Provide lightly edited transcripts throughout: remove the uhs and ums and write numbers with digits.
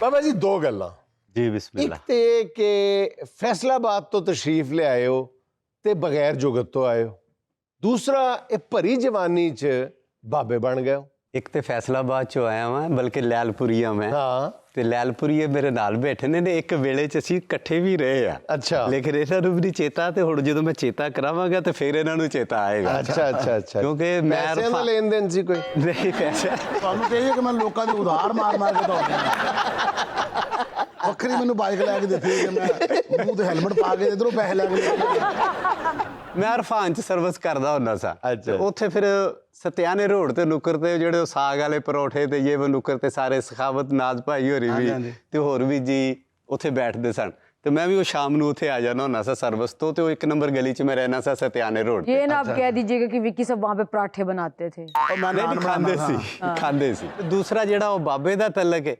ਬਾਬਾ ਜੀ ਦੋ ਗੱਲਾਂ ਜੀ ਇੱਕ ਬਿਸਮਿल्लाह। ਤੇ ਕਿ ਫੈਸਲਾਬਾਦ ਤੋਂ ਤਸ਼ਰੀਫ ਲਿਆਏ ਹੋ ਤੇ ਬਗੈਰ ਜੁਗਤ ਤੋਂ ਆਏ ਹੋ, ਦੂਸਰਾ ਇਹ ਭਰੀ ਜਵਾਨੀ 'ਚ ਬਾਬੇ ਬਣ ਗਏ ਹੋ। ਇੱਕ ਤੇ ਫੈਸਲਾਬਾਦ ਚੋਂ ਆਇਆ ਵਾਂ, ਬਲਕਿ ਲੈਲਪੁਰੀਆ ਮੈਂ ਹਾਂ ਤੇ ਲੈਲਪੁਰੀਏ ਮੇਰੇ ਨਾਲ ਬੈਠੇ ਨੇ ਇੱਕ ਵੇਲੇ 'ਚ ਅਸੀਂ ਇਕੱਠੇ ਵੀ ਰਹੇ ਆ। ਅੱਛਾ ਲੇਕਿਨ ਇਹਨਾਂ ਨੂੰ ਵੀ ਨਹੀਂ ਚੇਤਾ, ਤੇ ਹੁਣ ਜਦੋਂ ਮੈਂ ਚੇਤਾ ਕਰਾਵਾਂਗਾ ਤੇ ਫਿਰ ਇਹਨਾਂ ਨੂੰ ਚੇਤਾ ਆਏਗਾ। ਅੱਛਾ ਅੱਛਾ ਅੱਛਾ ਕਿਉਂਕਿ ਮੈਂ ਪੈਸਿਆਂ ਦਾ ਲੈਣ ਦੇਣ ਸੀ ਕੋਈ? ਨਹੀਂ ਪੈਸੇ ਤੁਹਾਨੂੰ ਕਹੀਏ ਕਿ ਮੈਂ ਲੋਕਾਂ ਦੇ ਉਧਾਰ ਮਾਰ ਮਾਰ ਕੇ ਦੌੜਦਾ ਵੱਖਰੀ ਮੈਨੂੰ ਬਾਈਕ ਲੈ ਕੇ ਦਿੱਤੀ ਕਿ ਮੈਂ ਮੂੰਹ ਤੇ ਹੈਲਮਟ ਪਾ ਕੇ ਇਧਰੋਂ ਪੈਸੇ ਲੈ ਕੇ ਮੈਂ ਅਰਫਾਨ 'ਚ ਸਰਵਿਸ ਕਰਦਾ ਹੁੰਦਾ ਸਾਂ। ਅੱਛਾ। ਉੱਥੇ ਫਿਰ ਸਤਿਆਨੇ ਰੋਡ ਤੇ ਨੁੱਕਰ ਤੇ ਜਿਹੜੇ ਉਹ ਸਾਗ ਵਾਲੇ ਪਰੌਠੇ ਤੇ ਇਹ ਨੁੱਕਰ ਤੇ ਸਾਰੇ ਸਖਾਵਤ ਨਾਜ਼ ਭਾਈ ਹੋਰੀ ਵੀ ਤੇ ਹੋਰ ਵੀ ਜੀ ਉੱਥੇ ਬੈਠਦੇ ਸਨ, ਤੇ मैं भी वो शाम ਨੂੰ ਉੱਥੇ ਆ ਜਾਣਾ ਹੁੰਦਾ सा सर्विस तो वो एक नंबर गली च मैं रहना सा सत्याने रोड। ये ना आप कह दीजिएगा कि विक्की सब वहाँ पे पराठे बनाते थे। खांदे सी। दूसरा ਜਿਹੜਾ ਉਹ ਬਾਬੇ ਦਾ ਤਲਕ ਹੈ,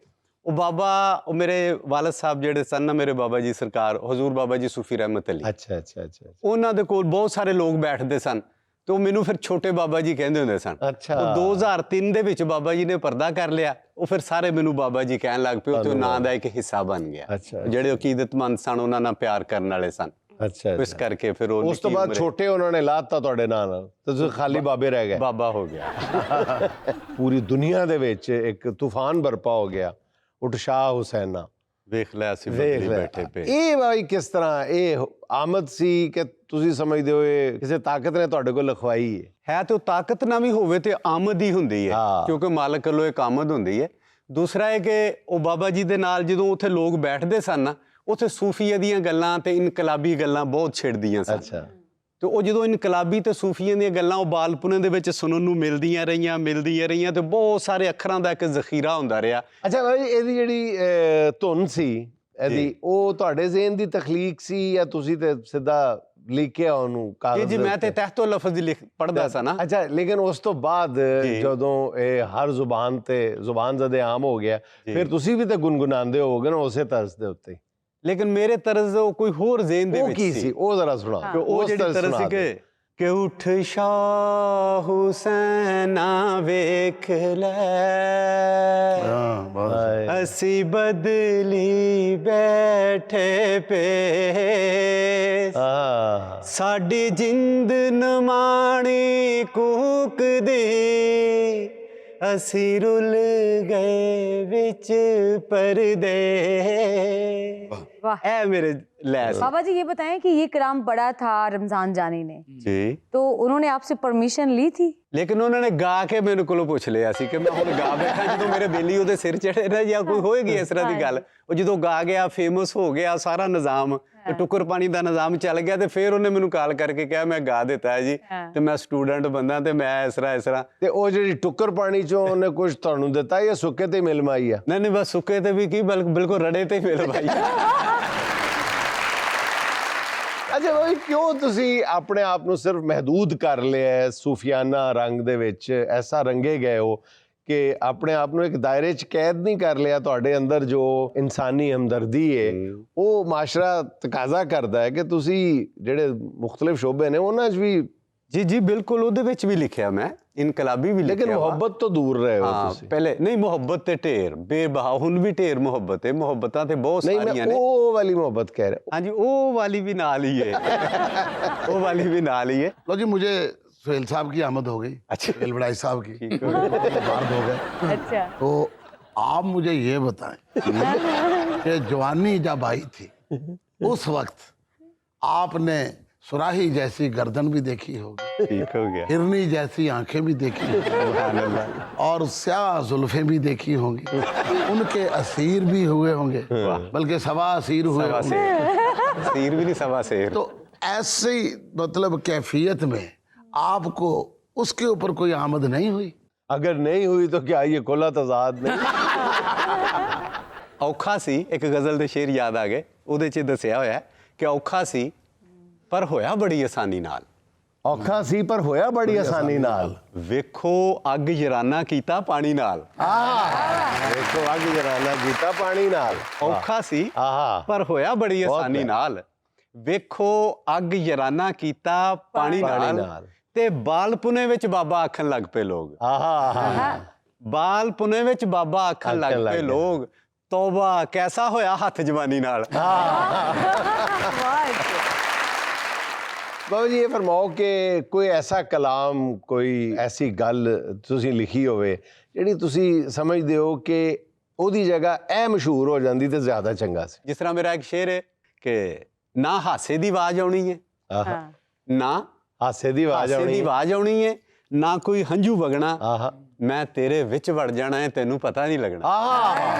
ਉਹ ਬਾਬਾ ਉਹ ਮੇਰੇ ਵਾਲਦ ਸਾਹਿਬ ਜਿਹੜੇ ਸਨ ਨਾ, ਮੇਰੇ ਬਾਬਾ ਜੀ ਸਰਕਾਰ ਹਜ਼ੂਰ ਬਾਬਾ ਜੀ ਸੂਫੀ ਰਹਿਮਤ ਅਲੀ, ਅੱਛਾ ਅੱਛਾ ਅੱਛਾ, ਉਹਨਾਂ ਦੇ ਕੋਲ ਬਹੁਤ ਸਾਰੇ ਲੋਕ ਬੈਠਦੇ ਸਨ ਤੇ ਉਹ ਮੈਨੂੰ ਫਿਰ ਛੋਟੇ ਬਾਬਾ ਜੀ ਕਹਿੰਦੇ ਹੁੰਦੇ ਸਨ। ਅੱਛਾ। ਉਹ 2003 ਦੇ ਵਿੱਚ ਬਾਬਾ ਜੀ ਨੇ ਪਰਦਾ ਕਰ ਲਿਆ, ਉਹ ਫਿਰ ਸਾਰੇ ਮੈਨੂੰ ਬਾਬਾ ਜੀ ਕਹਿਣ ਲੱਗ ਪਏ, ਉਹ ਨਾਂ ਦਾ ਇੱਕ ਹਿੱਸਾ ਬਣ ਗਿਆ। ਅੱਛਾ। ਜਿਹੜੇ ਅਕੀਦਤਮੰਦ ਸਨ ਉਹਨਾਂ ਨਾਲ ਪਿਆਰ ਕਰਨ ਵਾਲੇ ਸਨ। ਅੱਛਾ ਇਸ ਕਰਕੇ ਫਿਰ ਉਹ ਉਸ ਤੋਂ ਬਾਅਦ ਛੋਟੇ ਉਹਨਾਂ ਨੇ ਲਾਤਾ ਤੁਹਾਡੇ ਨਾਂ ਨਾਲ ਤੇ ਤੁਸੀਂ ਖਾਲੀ ਬਾਬੇ ਰਹਿ ਗਏ। ਬਾਬਾ ਹੋ ਗਿਆ। ਪੂਰੀ ਦੁਨੀਆ ਦੇ ਵਿੱਚ ਇੱਕ ਤੂਫਾਨ ਬਰਪਾ ਹੋ ਗਿਆ ਉਟਸ਼ਾਹ ਹੁਸੈਨਾ। ਵੇਖ ਲਿਆ ਸੀ ਬੈਠੇ ਪਏ। ਇਹ ਭਾਈ ਕਿਸ ਤਰ੍ਹਾਂ ਇਹ ਆਮਦ ਸੀ ਕਿ ਤੁਸੀਂ ਸਮਝਦੇ ਹੋ ਇਹ ਕਿਸੇ ਤਾਕਤ ਨੇ ਤੁਹਾਡੇ ਕੋਲ ਲਿਖਵਾਈ ਹੈ ਤੇ ਉਹ ਤਾਕਤ ਨਾ ਵੀ ਹੋਵੇ ਤੇ ਆਮਦ ਹੀ ਹੁੰਦੀ ਹੈ, ਹਾਂ। ਕਿਉਂਕਿ ਮਾਲਕ ਵੱਲੋਂ ਇੱਕ ਆਮਦ ਹੁੰਦੀ ਹੈ। ਦੂਸਰਾ ਹੈ ਕਿ ਉਹ ਬਾਬਾ ਜੀ ਦੇ ਨਾਲ ਜਦੋਂ ਉੱਥੇ ਲੋਕ ਬੈਠਦੇ ਸਨ ਨਾ, ਉੱਥੇ ਸੂਫੀਏ ਦੀਆਂ ਗੱਲਾਂ ਤੇ ਇਨਕਲਾਬੀ ਗੱਲਾਂ ਬਹੁਤ ਛਿੜਦੀਆਂ ਸਨ। ਅੱਛਾ। ਤੇ ਉਹ ਜਦੋਂ ਇਨਕਲਾਬੀ ਤੇ ਸੂਫੀਆਂ ਦੀਆਂ ਗੱਲਾਂ ਉਹ ਬਾਲਪੁਣੇ ਦੇ ਵਿੱਚ ਸੁਣਨ ਨੂੰ ਮਿਲਦੀਆਂ ਰਹੀਆਂ ਤੇ ਬਹੁਤ ਸਾਰੇ ਅੱਖਰਾਂ ਦਾ ਇੱਕ ਜ਼ਖੀਰਾ ਹੁੰਦਾ ਰਿਹਾ। ਅੱਛਾ ਭਾਈ, ਇਹਦੀ ਜਿਹੜੀ ਧੁਨ ਸੀ ਇਹਦੀ, ਉਹ ਤੁਹਾਡੇ ਜ਼ਿਹਨ ਦੀ ਤਖਲੀਕ ਸੀ ਜਾਂ ਤੁਸੀਂ ਤੇ ਸਿੱਧਾ ਲਿਖਿਆ ਉਹਨੂੰ ਕਾਗਜ਼ ਜੀ ਮੈਂ ਤੇ ਤਹਿਤੋ ਲਫ਼ਜ਼ ਲਿਖ ਪੜ੍ਹਦਾ ਸਾਂ ਨਾ। ਅੱਛਾ, ਲੇਕਿਨ ਉਸ ਤੋਂ ਬਾਅਦ ਜਦੋਂ ਇਹ ਹਰ ਜ਼ੁਬਾਨ ਤੇ ਜ਼ੁਬਾਨ ਜ਼ਦੇ ਆਮ ਹੋ ਗਿਆ, ਫਿਰ ਤੁਸੀਂ ਵੀ ਤਾਂ ਗੁਨਗੁਨਾਉਂਦੇ ਹੋਵੋਗੇ ਨਾ ਉਸੇ ਤਰਜ਼ ਦੇ ਉੱਤੇ। ਲੇਕਿਨ ਮੇਰੇ ਤਰਜ਼ ਉਹ ਕੋਈ ਹੋਰ ਜ਼ਿਹਨ ਦੇ ਵਿੱਚ ਸੀ। ਉਹ ਜ਼ਰਾ ਸੁਣਾ। ਉਹ ਜਿਹੜੀ ਤਰਜ਼ ਸੀ ਕਿ ਉੱਠ ਸ਼ਾਹ ਹੁਸੈਨਾ ਵੇਖ ਲੈ, ਅਸੀਂ ਬਦਲੀ ਬੈਠੇ ਪੇ, ਸਾਡੀ ਜਿੰਦ ਨਮਾਣੀ ਕੂਕਦੀ, ਅਸੀਂ ਰੁੱਲ ਗਏ ਵਿੱਚ ਪਰਦੇ। वाह। ऐ मेरे लैस। बाबा जी ये बताएं कि ये कलाम पढ़ा था रमजान जानी ने जी, तो उन्होंने आपसे परमिशन ली थी? लेकिन उन्होंने गा के मेरे को पुछ लिया सी कि मैं हुण गा बैठा, जो मेरे बेली ਉਹਦੇ ਸਿਰ ਚੜੇ ਨਾ ਜਾਂ ਕੋਈ ਹੋਏਗੀ ਇਸ ਤਰ੍ਹਾਂ ਦੀ ਗੱਲ। ਉਹ ਜਦੋਂ ਗਾ ਗਿਆ, ਫੇਮਸ ਹੋ ਗਿਆ ਸਾਰਾ ਨਿਜ਼ਾਮ, ਤੇ ਟੁੱਕਰ ਪਾਣੀ ਦਾ ਨਿਜ਼ਾਮ ਚੱਲ ਗਿਆ, ਤੇ ਫਿਰ ਉਹਨੇ ਮੈਨੂੰ ਕਾਲ ਕਰਕੇ ਕਿਹਾ ਮੈਂ ਗਾ ਦਿੱਤਾ ਹੈ ਜੀ, ਤੇ ਮੈਂ ਸਟੂਡੈਂਟ ਬੰਦਾ ਤੇ ਮੈਂ ਇਸ ਤਰ੍ਹਾਂ। ਤੇ ਉਹ ਜਿਹੜੀ ਟੁੱਕਰ ਪਾਣੀ ਚੋਂ ਉਹਨੇ ਕੁਝ ਤੁਹਾਨੂੰ ਦਿੱਤਾ ਜਾਂ ਸੁੱਕੇ ਤੇ ਮਿਲ ਮਾਈ ਆ? ਨਹੀਂ ਬਸ ਸੁੱਕੇ ਤੇ ਵੀ ਕੀ, ਬਿਲਕੁਲ ਰੜੇ ਤੇ ਮਿਲ ਭਾਈ। ਅੱਛਾ ਭਾਈ, ਕਿਉਂ ਤੁਸੀਂ ਆਪਣੇ ਆਪ ਨੂੰ ਸਿਰਫ ਮਹਦੂਦ ਕਰ ਲਿਆ ਸੂਫੀਆਨਾ ਰੰਗ ਦੇ ਵਿੱਚ, ਐਸਾ ਰੰਗੇ ਗਏ ਹੋ ਕਿ ਆਪਣੇ ਆਪ ਨੂੰ ਇੱਕ ਦਾਇਰੇ 'ਚ ਕੈਦ ਨਹੀਂ ਕਰ ਲਿਆ? ਤੁਹਾਡੇ ਅੰਦਰ ਜੋ ਇਨਸਾਨੀ ਹਮਦਰਦੀ ਹੈ ਉਹ ਮਾਸ਼ਰਾ ਤਕਾਜ਼ਾ ਕਰਦਾ ਹੈ ਕਿ ਤੁਸੀਂ ਜਿਹੜੇ ਮੁਖਤਲਿਫ ਸ਼ੋਬੇ ਨੇ ਉਹਨਾਂ 'ਚ ਵੀ। ਜੀ ਬਿਲਕੁਲ, ਉਹਦੇ ਵਿੱਚ ਵੀ ਲਿਖਿਆ ਮੈਂ, ਇਨਕਲਾਬੀ ਵੀ ਲਿਖਿਆ। ਲੇਕਿਨ ਮੁਹੱਬਤ ਤੋਂ ਦੂਰ ਰਹੇ ਹੋ ਤੁਸੀਂ ਪਹਿਲੇ। ਨਹੀਂ, ਮੁਹੱਬਤ ਤੇ ਢੇਰ ਬੇਬਹਾ, ਹੁਣ ਵੀ ਢੇਰ ਮੁਹੱਬਤ ਹੈ, ਮੁਹੱਬਤਾਂ ਤੇ ਬਹੁਤ ਸਾਰੀਆਂ ਨੇ। ਉਹ ਵਾਲੀ ਮੁਹੱਬਤ ਕਹਿ ਰਹੇ? ਹਾਂਜੀ, ਉਹ ਵਾਲੀ ਵੀ ਨਾਲ ਹੀ ਹੈ। ਉਹ ਵਾਲੀ भी नाल ही है। लो जी, मुझे सुहेल साहब की आमद हो गई। अच्छा। सुहेल बड़ाई साहब की बात हो गए। अच्छा। तो आप मुझे ये बताएं कि जवानी जब आई थी उस वक्त आपने सुराही जैसी गर्दन भी देखी होगी, ठीक हो गया, हिरनी जैसी आंखें भी देखी होंगी, और स्याह जुल्फें भी देखी होंगी, उनके असीर भी हुए होंगे, बल्कि सवा असीर हुए होंगे। असीर भी नहीं, सवा शेर। तो ऐसी मतलब कैफियत में आपको उसके ऊपर कोई आमद नहीं हुई? अगर नहीं हुई तो क्या ये खुला तजाद नहीं? औखा सी, एक गज़ल दे शेर याद आ गए, ਉਹਦੇ 'ਚ ਦੱਸਿਆ ਹੋਇਆ ਕਿ ਔਖਾ ਸੀ ਪਰ ਹੋਇਆ ਬੜੀ ਆਸਾਨੀ ਨਾਲ। ਔਖਾ ਸੀ ਪਰ ਹੋਇਆ ਬੜੀ ਆਸਾਨੀ ਨਾਲ। ਵੇਖੋ ਅੱਗ ਜਰਾਨਾ ਕੀਤਾ ਪਾਣੀ ਨਾਲ। ਵੇਖੋ ਅੱਗ ਜਰਾਨਾ ਕੀਤਾ ਪਾਣੀ ਨਾਲ। ਔਖਾ ਸੀ ਪਰ ਹੋਇਆ ਬੜੀ ਆਸਾਨੀ ਨਾਲ। ਵੇਖੋ ਅੱਗ ਜਰਾਨਾ ਕੀਤਾ ਪਾਣੀ ਨਾਲ। ਤੇ ਬਾਲਪੁਣੇ ਵਿੱਚ ਬਾਬਾ ਆਖਣ ਲੱਗ ਪਏ ਲੋਕ। ਬਾਲਪੁਣੇ ਵਿੱਚ ਬਾਬਾ ਆਖਣ ਲੱਗ ਪਏ ਲੋਕ, ਤੌਬਾ ਕੈਸਾ ਹੋਇਆ ਹੱਥ ਜਵਾਨੀ ਨਾਲ। ਬਾਬਾ ਜੀ ਇਹ ਫਰਮਾਓ ਕਿ ਕੋਈ ਐਸਾ ਕਲਾਮ, ਕੋਈ ਐਸੀ ਗੱਲ ਤੁਸੀਂ ਲਿਖੀ ਹੋਵੇ ਜਿਹੜੀ ਤੁਸੀਂ ਸਮਝਦੇ ਹੋ ਕਿ ਉਹਦੀ ਜਗ੍ਹਾ ਇਹ ਮਸ਼ਹੂਰ ਹੋ ਜਾਂਦੀ ਤੇ ਜ਼ਿਆਦਾ ਚੰਗਾ ਸੀ। ਜਿਸ ਤਰ੍ਹਾਂ ਮੇਰਾ ਇੱਕ ਸ਼ੇਰ ਹੈ ਕਿ ਨਾ ਹਾਸੇ ਦੀ ਆਵਾਜ਼ ਆਉਣੀ ਹੈ, हाँ, ਨਾ ਹਾਸੇ ਦੀ ਆਵਾਜ਼ ਹਾਸੇ ਦੀ ਆਉਣੀ। ਆਵਾਜ਼ ਆਉਣੀ ਹੈ, ਨਾ ਕੋਈ ਹੰਝੂ ਵਗਣਾ, ਆਹਾ ਮੈਂ ਤੇਰੇ ਵਿੱਚ ਵੜ ਜਾਣਾ ਹੈ ਤੈਨੂੰ ਪਤਾ ਨਹੀਂ ਲੱਗਣਾ। ਆਹਾ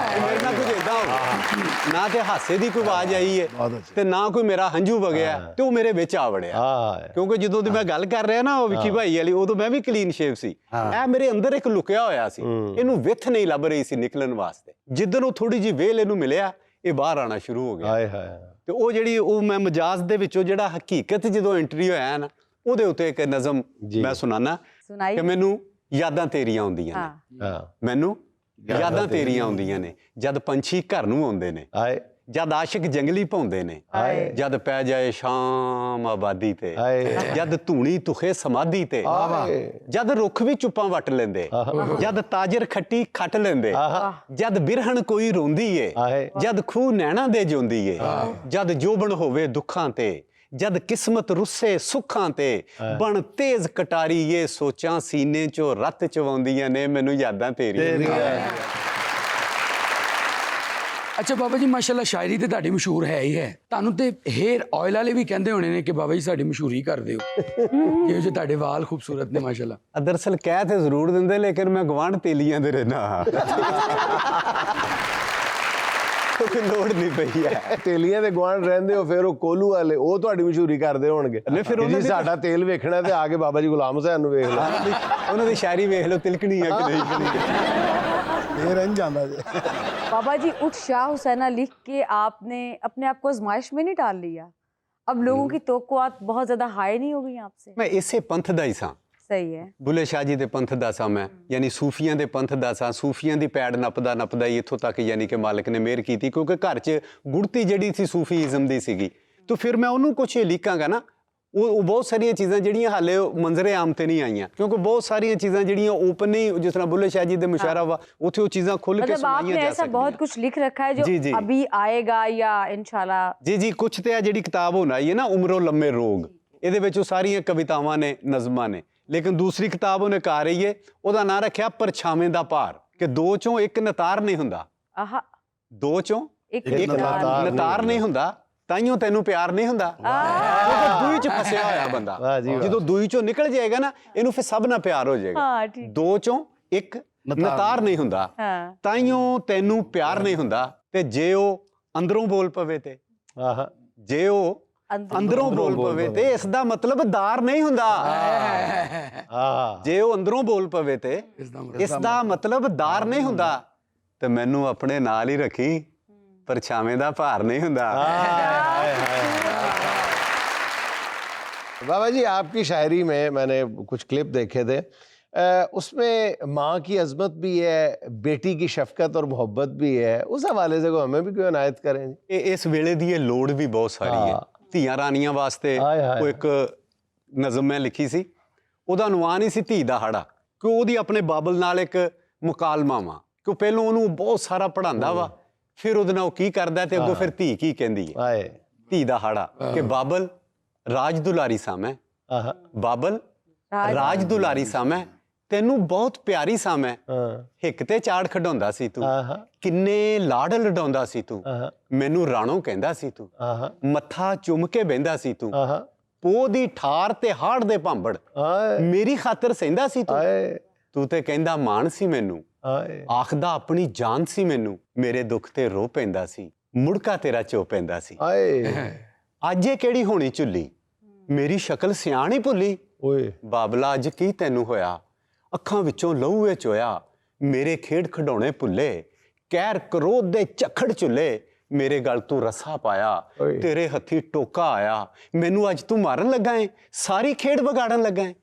ਮੇਰੇ ਨਾਲ ਕੁਝ ਏਦਾਂ ਹੋ ਨਾ ਤੇ ਹਾਸੇ ਦੀ ਕੋਈ ਆਵਾਜ਼ ਆਈ ਹੈ बहुत अच्छे। ਤੇ ਨਾ ਕੋਈ ਮੇਰਾ ਹੰਝੂ ਵਗਿਆ ਤੇ ਉਹ ਮੇਰੇ ਵਿੱਚ ਆ ਵੜਿਆ। ਆਹ ਕਿਉਂਕਿ ਜਦੋਂ ਦੀ ਮੈਂ ਗੱਲ ਕਰ ਰਿਹਾ ਨਾ ਉਹ ਵਿੱਕੀ ਭਾਈ ਵਾਲੀ, ਉਦੋਂ ਮੈਂ ਵੀ ਕਲੀਨ ਸ਼ੇਵ ਸੀ। ਇਹ ਮੇਰੇ ਅੰਦਰ ਇੱਕ ਲੁਕਿਆ ਹੋਇਆ ਸੀ, ਇਹਨੂੰ ਵਿੱਥ ਨਹੀਂ ਲੱਭ ਰਹੀ ਸੀ ਨਿਕਲਣ ਵਾਸਤੇ। ਜਿੱਦਣ ਉਹ ਥੋੜੀ ਜਿਹੀ ਵੇਲ ਇਹਨੂੰ ਮਿਲਿਆ, ਇਹ ਬਾਹਰ ਆਣਾ ਸ਼ੁਰੂ ਹੋ ਗਿਆ। ਹਾਏ ਹਾਏ ਤੇ ਉਹ ਜਿਹੜੀ ਉਹ ਮੈਂ ਮਜਾਜ਼ ਦੇ ਵਿੱਚੋਂ ਜਿਹੜਾ ਹਕੀਕਤ ਜਦੋਂ ਐਂਟਰੀ ਹੋਇਆ ਨਾ, ਉਹਦੇ ਉੱਤੇ ਇੱਕ ਨਜ਼ਮ ਮੈਂ ਸੁਣਾਣਾ सुनाई। ਕਿ ਮੈਨੂੰ ਯਾਦਾਂ ਤੇਰੀਆਂ ਆਉਂਦੀਆਂ ਨੇ, हाँ, ਹਾਂ ਮੈਨੂੰ ਯਾਦਾਂ ਤੇਰੀਆਂ ਆਉਂਦੀਆਂ ਨੇ, ਜਦ ਪੰਛੀ ਘਰ ਨੂੰ ਆਉਂਦੇ ਨੇ, ਹਾਏ ਜਦ ਆਸ਼ਿਕ ਜੰਗਲੀ ਭੌਂਦੇ ਨੇ, ਹਾਏ ਜਦ ਪੈ ਜਾਏ ਸ਼ਾਮ ਆਬਾਦੀ ਤੇ, ਹਾਏ ਜਦ ਧੂਣੀ ਤੁਖੇ ਸਮਾਧੀ ਤੇ, ਹਾਏ ਜਦ ਰੁੱਖ ਵੀ ਚੁੱਪਾਂ ਵੱਟ ਲੈਂਦੇ, ਜਦ ਤਾਜਰ ਖੱਟੀ ਖੱਟ ਲੈਂਦੇ, ਜਦ ਬਿਰਹਣ ਕੋਈ ਰੋਂਦੀ ਏ, ਹਾਏ ਜਦ ਖੂਹ ਨੈਣਾ ਦੇ ਜਿਉਂਦੀ ਏ, ਜਦ ਜੋਬਨ ਹੋਵੇ ਦੁੱਖਾਂ ਤੇ, ਜਦ ਕਿਸਮਤ ਰੁੱਸੇ ਸੁੱਖਾਂ ਤੇ, ਬਣ ਤੇਜ਼ ਕਟਾਰੀ ਇਹ ਸੋਚਾਂ ਸੀਨੇ ਚੋਂ ਰੱਤ ਚਵਾਉਂਦੀਆਂ ਨੇ, ਮੈਨੂੰ ਯਾਦਾਂ ਤੇਰੀਆਂ। ਅੱਛਾ ਬਾਬਾ ਜੀ, ਮਾਸ਼ਾਅੱਲਾ ਸ਼ਾਇਰੀ ਤੇ ਤੁਹਾਡੀ ਮਸ਼ਹੂਰ ਹੈ ਹੀ ਹੈ। ਤੁਹਾਨੂੰ ਤੇ ਹੇਅਰ ਆਇਲ ਵਾਲੇ ਵੀ ਕਹਿੰਦੇ ਹੋਣੇ ਨੇ ਕਿ ਬਾਬਾ ਜੀ ਸਾਡੀ ਮਸ਼ਹੂਰੀ ਕਰ ਦਿਓ, ਜਿਹੋ ਜਿਹੇ ਤੁਹਾਡੇ ਵਾਲ ਖੂਬਸੂਰਤ ਨੇ ਮਾਸ਼ਾਅੱਲਾ। ਦਰਅਸਲ ਕਹਿ ਤੇ ਜ਼ਰੂਰ ਦਿੰਦੇ, ਲੇਕਿਨ ਮੈਂ ਗਵਾਂਢ ਤੇਲੀਆਂ ਦੇ ਰਹਿਣਾ ਕੋਈ ਲੋੜ ਨਹੀਂ ਪਈ ਹੈ। ਤੇਲੀਆਂ ਦੇ ਗੁਆਂਢ ਰਹਿੰਦੇ ਹੋ, ਫਿਰ ਉਹ ਕੋਲੂ ਵਾਲੇ ਉਹ ਤੁਹਾਡੀ ਮਸ਼ਹੂਰੀ ਕਰਦੇ ਹੋਣਗੇ। ਨਹੀਂ, ਫਿਰ ਕਿ ਉਹਨਾਂ ਜੀ ਦੀ- ਸਾਡਾ ਤੇਲ ਵੇਖਣਾ ਤੇ ਆ ਕੇ ਬਾਬਾ ਜੀ ਗੁਲਾਮ ਹੁਸੈਨ ਨੂੰ ਵੇਖ ਲਓ। ਉਹਨਾਂ ਦੀ ਸ਼ਾਇਰੀ ਵੇਖ ਲਓ, ਤਿਲਕਣੀ ਆ ਕਿ ਨਹੀਂ। ये रंज जाना है। बाबा जी उठ शाह हुसैना लिख के आपने अपने आप को आजमाइश में नहीं डाल लिया? अब लोगों की तवक्कुआत बहुत ज्यादा हाई नहीं हो गई आपसे? ਮੈਂ ਇਸੇ ਪੰਥ ਦਾ ਹੀ ਸਾਂ। सही है। ਬੁੱਲੇ ਸ਼ਾਹ ਜੀ ਦੇ ਪੰਥ ਦਾ ਸਾਂ ਮੈਂ, ਯਾਨੀ ਸੂਫੀਆਂ ਦੇ ਪੰਥ ਦਾ ਸਾਂ। ਸੂਫੀਆਂ ਦੀ ਪੈੜ ਨੱਪਦਾ ਨੱਪਦਾ ਹੀ ਇੱਥੋਂ ਤੱਕ ਯਾਨੀ ਕਿ ਮਾਲਕ ਨੇ ਮਿਹਰ ਕੀਤੀ, ਕਿਉਂਕਿ ਘਰ 'ਚ ਗੁੜਤੀ ਜਿਹੜੀ ਸੀ ਸੂਫੀਇਜ਼ਮ ਦੀ ਸੀਗੀ। ਤਾਂ ਫਿਰ ਮੈਂ ਉਹਨੂੰ ਕੁਛ ਲਿਖਾਂਗਾ ਨਾ, ਉਹ ਬਹੁਤ ਸਾਰੀਆਂ ਚੀਜ਼ਾਂ ਜਿਹੜੀਆਂ ਹਾਲੇ ਮੰਜ਼ਰੇ ਆਮ ਤੇ ਨਹੀਂ ਆਈਆਂ, ਕਿਉਂਕਿ ਬਹੁਤ ਸਾਰੀਆਂ ਚੀਜ਼ਾਂ ਜਿਹੜੀਆਂ ਓਪਨ ਨਹੀਂ, ਜਿਸ ਤਰ੍ਹਾਂ ਬੁੱਲੇ ਸ਼ਾਹ ਜੀ ਦੇ ਮੁਸ਼ਾਰਾ ਵਾ, ਉੱਥੇ ਉਹ ਚੀਜ਼ਾਂ ਖੁੱਲ ਕੇ मतलब आपने ਸੁਣਾਈਆਂ ਜਾ ऐसा बहुत ਸਕਦੀਆਂ। कुछ लिख रखा है जो जी, जी। अभी आएगा या इंशाल्लाह? ਜੀ ਜੀ, ਕੁਛ ਤੇ ਆ ਜਿਹੜੀ ਕਿਤਾਬ ਹੋਣ ਆਈ ਹੈ ਨਾ, ਉਮਰੋ ਲੰਮੇ ਰੋਗ, ਇਹਦੇ ਵਿੱਚ ਉਹ ਸਾਰੀਆਂ ਕਵਿਤਾਵਾਂ ਨੇ, ਨਜ਼ਮਾਂ ਨੇ। ਲੇਕਿਨ ਦੂਸਰੀ ਕਿਤਾਬ ਉਹਨੇ ਕਰ ਰਹੀ ਹੈ, ਉਹਦਾ ਨਾਂ ਰੱਖਿਆ ਪਰਛਾਵੇਂ ਦਾ ਭਾਰ, ਕਿ ਦੋ ਚੋਂ ਇੱਕ ਨਤਾਰ ਨਹੀਂ ਹੁੰਦਾ। आहा, ਦੋ ਚੋਂ एक ਇੱਕ ਨਤਾਰ ਨਤਾਰ ਨਹੀਂ ਹੁੰਦਾ, ਤਾਈਓ ਤੈਨੂੰ ਪਿਆਰ ਨਹੀਂ ਹੁੰਦਾ। ਕਿਉਂਕਿ ਦੂਈ 'ਚ ਫਸਿਆ ਹੋਇਆ ਬੰਦਾ, ਵਾਹ ਜੀ ਵਾਹ। ਜਦੋਂ ਦੂਈ 'ਚੋਂ ਨਿਕਲ ਜਾਏਗਾ ਨਾ, ਇਹਨੂੰ ਫਿਰ ਸਭ ਨਾਲ ਪਿਆਰ ਹੋ ਜਾਏਗਾ। हाँ ठीक। ਦੋ ਚੋਂ ਇੱਕ ਨਤਾਰ ਨਹੀਂ ਹੁੰਦਾ, हाँ ਤਾਈਓ ਤੈਨੂੰ ਪਿਆਰ ਨਹੀਂ ਹੁੰਦਾ। ਤੇ ਜੇ ਉਹ ਅੰਦਰੋਂ ਬੋਲ ਪਵੇ ਤੇ, ਆਹਾ ਜੇ ਉਹ ਅੰਦਰੋਂ ਬੋਲ ਪਵੇ ਤੇ, ਇਸ ਦਾ ਮਤਲਬ ਦਾਰ ਨਹੀਂ ਹੁੰਦਾ। ਆਹ ਜੇ ਉਹ ਅੰਦਰੋਂ ਬੋਲ ਪਵੇ ਤੇ, ਇਸ ਦਾ ਮਤਲਬ ਦਾਰ ਨਹੀਂ ਹੁੰਦਾ। ਤੇ ਮੈਨੂੰ ਆਪਣੇ ਨਾਲ ਹੀ ਰੱਖੀ, ਪਰਛਾਵੇਂ ਦਾ ਭਾਰ ਨਹੀਂ ਹੁੰਦਾ। बाबा जी आपकी शायरी में मैंने कुछ क्लिप देखे थे, उसमें माँ की अजमत भी है, बेटी की शफकत और मोहब्बत भी है। उस हवाले से हमें भी कोई अनायत करें। ਇਸ ਵੇਲੇ ਦੀ ਇਹ ਲੋੜ ਵੀ ਬਹੁਤ ਸਾਰੀ ਹੈ। ਧੀਆਂ ਰਾਣੀਆਂ ਵਾਸਤੇ ਹਾਏ ਹਾਏ। ਉਹ ਇੱਕ ਨਜ਼ਮ ਮੈਂ ਲਿਖੀ ਸੀ, ਉਹਦਾ ਅਨੁਵਾਨ ਹੀ ਸੀ ਧੀ ਦਾ ਹਾੜਾ, ਕਿ ਉਹਦੀ ਆਪਣੇ ਬਾਬਲ ਨਾਲ ਇੱਕ ਮੁਕਾਲਮਾ ਵਾ, ਕਿ ਪਹਿਲਾਂ ਉਹਨੂੰ ਬਹੁਤ ਸਾਰਾ ਪੜ੍ਹਾਉਂਦਾ ਵਾ, ਫਿਰ ਉਹਦੇ ਨਾਲ ਉਹ ਕੀ ਕਰਦਾ ਤੇ ਅੱਗੋਂ ਫਿਰ ਧੀ ਕੀ ਕਹਿੰਦੀ ਹੈ। आए ਧੀ ਦਾ ਹਾੜਾ ਕਿ ਬਾਬਲ ਰਾਜ ਦੁਲਾਰੀ ਸਾਂ ਮੈਂ, आहा ਬਾਬਲ ਰਾਜ ਦੁਲਾਰੀ ਸਾਂ ਮੈਂ, ਤੈਨੂੰ ਬਹੁਤ ਪਿਆਰੀ ਸਾਂ ਮੈਂ, हाँ ਹਿੱਕ ਤੇ ਚਾੜ ਖਡਾਉਂਦਾ ਸੀ ਤੂੰ, आहा ਕਿੰਨੇ ਲਾਡ ਲਡਾਉਂਦਾ ਸੀ ਤੂੰ, आहा ਮੈਨੂੰ ਰਾਣੋ ਕਹਿੰਦਾ ਸੀ ਤੂੰ, आहा ਮੱਥਾ ਚੁੰਮ ਕੇ ਬਹਿੰਦਾ ਸੀ ਤੂੰ, आहा ਪੋਹ ਦੀ ਠਾਰ ਤੇ ਹਾੜ ਦੇ ਭਾਂਬੜ आए ਮੇਰੀ ਖਾਤਰ ਸਹਿੰਦਾ ਸੀ ਤੂੰ, आए ਤੂੰ ਤੇ ਕਹਿੰਦਾ ਮਾਣ ਸੀ ਮੈਨੂੰ, आए ਆਖਦਾ ਆਪਣੀ ਜਾਨ ਸੀ ਮੈਨੂੰ, ਮੇਰੇ ਦੁੱਖ ਤੇ ਰੋ ਪੈਂਦਾ ਸੀ, ਮੁੜਕਾ ਤੇਰਾ ਚੋ ਪੈਂਦਾ ਸੀ। आए ਅੱਜ ਇਹ ਕਿਹੜੀ ਹੋਣੀ ਝੁੱਲੀ, ਮੇਰੀ ਸ਼ਕਲ ਸਿਆਣ ਹੀ ਭੁੱਲੀ, ओए ਬਾਬਲਾ ਅੱਜ ਕੀ ਤੈਨੂੰ ਹੋਇਆ, ਅੱਖਾਂ ਵਿੱਚੋਂ ਲਹੂ ਏ ਚੋਇਆ, ਮੇਰੇ ਖੇਡ ਖਡਾਉਣੇ ਭੁੱਲੇ, ਕਹਿਰ ਕਰੋਧ ਦੇ ਝੱਖੜ ਝੁੱਲੇ, ਮੇਰੇ ਗਲ ਤੂੰ ਰੱਸਾ ਪਾਇਆ, ਓਏ। ਤੇਰੇ ਹੱਥੀ ਟੋਕਾ ਆਇਆ, ਮੈਨੂੰ ਅੱਜ ਤੂੰ ਮਾਰਨ ਲੱਗਾ ਏ, ਸਾਰੀ ਖੇਡ ਵਿਗਾੜਨ ਲੱਗਾ ਏ,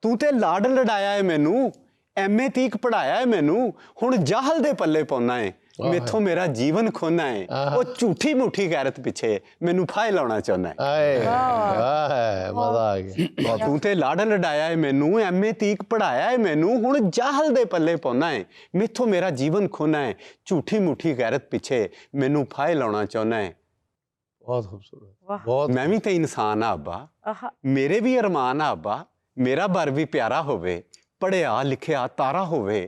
ਤੂੰ ਤੇ ਲਾਡ ਲਡਾਇਆ ਏ ਮੈਨੂੰ, ਐਮਏ ਤੀਕ ਪੜਾਇਆ ਏ ਮੈਨੂੰ, ਹੁਣ ਜਾਹਲ ਦੇ ਪੱਲੇ ਪਾਉਣਾ ਏ, मेथों मेरा जीवन खोना है, वो झूठी मूठी गैरत पिछे मैनू फाहे लाउणा चाहुंदा है। आए वाह मजा आ गया। तू ते लाड़ लडाया है मैनू, MA तੀਕ पढ़ाया है मैनू, हुण जाहल दे पल्ले पाउणा है। मेथों मेरा जीवन खोना है, झूठी मूठी गैरत पिछे मैनू फाहे लाउणा चाहुंदा है। बहुत खूबसूरत, वाह। बहुत मैं भी तो इंसान आ अब्बा, आहा, मेरे भी अरमान आ अब्बा, मेरा बर भी प्यारा होवे, पढ़िया लिखिया तारा होवे,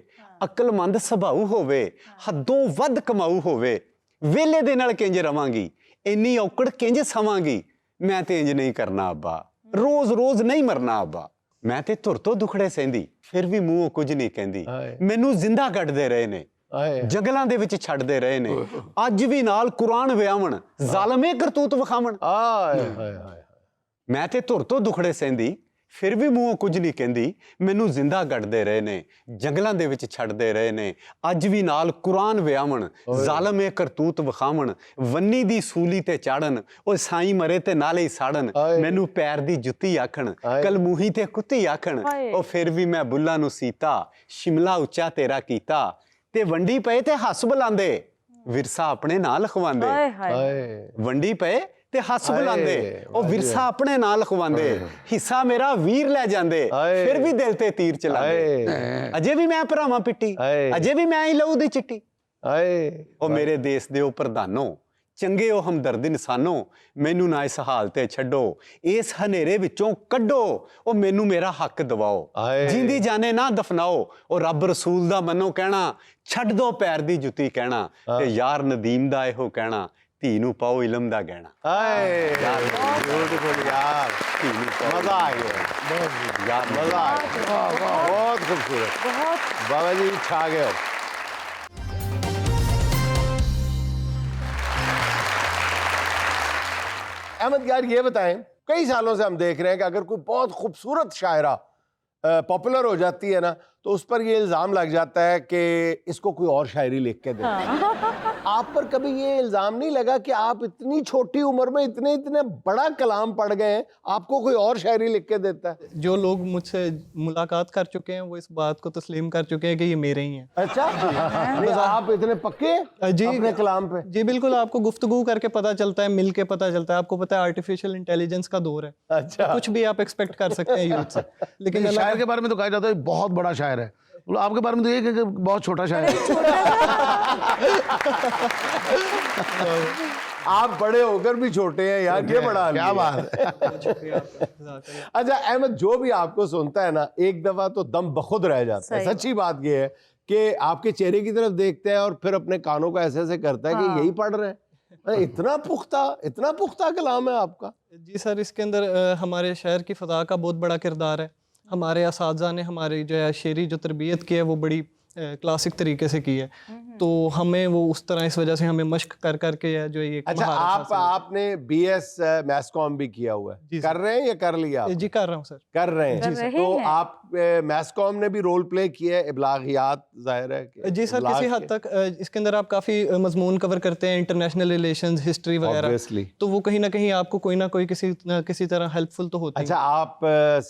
अकलमंद सुभाऊ होवे, हदों वध कमाऊ होवे, वेले दे नाल किंज रवांगी, इन्नी औकड़ किंज सवांगी, मैं ते इंज नहीं करना अब्बा, रोज रोज नहीं मरना अब्बा। मैं ते धुर तो दुखड़े सहंदी, फिर भी मूंहों कुछ नहीं कहंदी, हाय। मैनू जिंदा कटदे रहे ने, आए जंगलां दे विच छड्डदे रहे ने, अज भी नाल कुरान विआवण, ज़ालमे करतूत विखावण। आए हाय हाय। मैं ते धुर तो दुखड़े सहंदी, फिर भी मूंहों कुछ नहीं कहंदी, मैनू जिंदा गढ़दे रहे ने, जंगलां दे विच छड्डदे रहे ने, अज भी नाल कुरान विआवण, ज़ालमे करतूत विखावण, वन्नी दी सूली ते चाड़न, ओ साईं मरे ते नाले ही साड़न, हाय। मैनू पैर दी जुत्ती आखण, हाय। कल मूही ते कुत्ती आखण, हाय। ओ फिर भी मैं बुल्ला नू सीता, शिमला उच्चा तेरा कीता, ते वंडी पए ते हस बुलांदे, विरसा अपने नाल लखवांदे। हाय हाय आए वंडी पए ते हस हाय, बुलांदे, ओ विरसा अपने नाल लखवांदे, हिस्सा मेरा वीर ले जांदे, हाय। फिर भी दिल ते तीर चलांदे, आए अजे भी मैं भरावां पिट्टी, हाय। अजे भी मैं ही लहू दी चिट्टी। आए ओ मेरे देश दे ओ प्रधानो, चंगे ओ हमदर्द इंसानो, मैनू ना इस हाल ते छड्डो, इस हनेरे विचों कड्डो, ओ मैनू मेरा हक दवाओ, हाय। जिंदी जाने ना दफनाओ, ओ रब रसूल दा मनो कहना, छड्ड दो पैर दी जुत्ती कहना, ते यार नदीम दा एहो कहना, धी नू पाओ इलम दा गहना। आए ब्यूटीफुल यार, धी नू पाओ मजा आ गया, यार मजा आ गया, बहुत खूबसूरत। बहुत बाबा जी छा गए हो। अहमद यार ये बताएं, कई सालों से हम देख रहे हैं कि अगर कोई बहुत खूबसूरत शायरा पॉपुलर हो जाती है ना, तो उस पर ये इल्ज़ाम लग जाता है कि इसको कोई और शायरी लिख के दे। आप पर कभी ये इल्ज़ाम नहीं लगा कि आप इतनी छोटी उम्र में इतने इतने बड़ा कलाम पढ़ गए हैं, आपको कोई और शायरी लिख के देता है? जो लोग मुझसे मुलाकात कर चुके हैं वो इस बात को तस्लीम कर चुके हैं कि ये मेरे ही हैं। अच्छा नहीं, आप इतने पक्के जी अपने कलाम पे? जी बिल्कुल, आपको गुफ्तगू करके पता चलता है, मिल के पता चलता है। आपको पता है आर्टिफिशियल इंटेलिजेंस का दौर है, अच्छा कुछ भी आप एक्सपेक्ट कर सकते हैं यूथ से। लेकिन लेकिन शायर के बारे में तो कहा जाता है बहुत बड़ा शायर है, मतलब आपके बारे में तो ये कि बहुत छोटा शायर है। आप बड़े होकर भी छोटे हैं यार, ये बड़ा क्या बात है। अच्छा अहमद, जो भी आपको सुनता है ना, एक दफा तो दम बखुद रह जाता है। सही सच्ची बात ये है कि आपके चेहरे की तरफ देखते हैं और फिर अपने कानों को ऐसे ऐसे करता है कि यही पढ़ रहे हैं। अरे इतना पुख्ता कलाम है आपका। जी सर, इसके अंदर हमारे शहर की फ़ज़ा का बहुत बड़ा किरदार है। हमारे असातिज़ा ने हमारी जो है शेरी जो तरबियत की है वो बड़ी क्लासिक तरीके से की है, तो हमें वो उस तरह इस वजह से हमें मश्क कर करके है जो ये अच्छा आपने BS मैस कॉम भी किया हुआ है, जी कर रहे हैं या कर लिया? जी कर रहा हूँ सर। कर रहे हैं। कर रहे तो हैं। आप मैस कॉम ने भी रोल प्ले किया है, इब्लागियात जाहिर है कि जी सर, इब्लाग किसी के- हद तक इसके अंदर आप काफ़ी मजमून कवर करते हैं, इंटरनेशनल रिलेशंस, हिस्ट्री वगैरह, Obviously। तो वो कहीं ना कहीं आपको कोई ना कोई किसी तरह हेल्पफुल तो होती अच्छा आप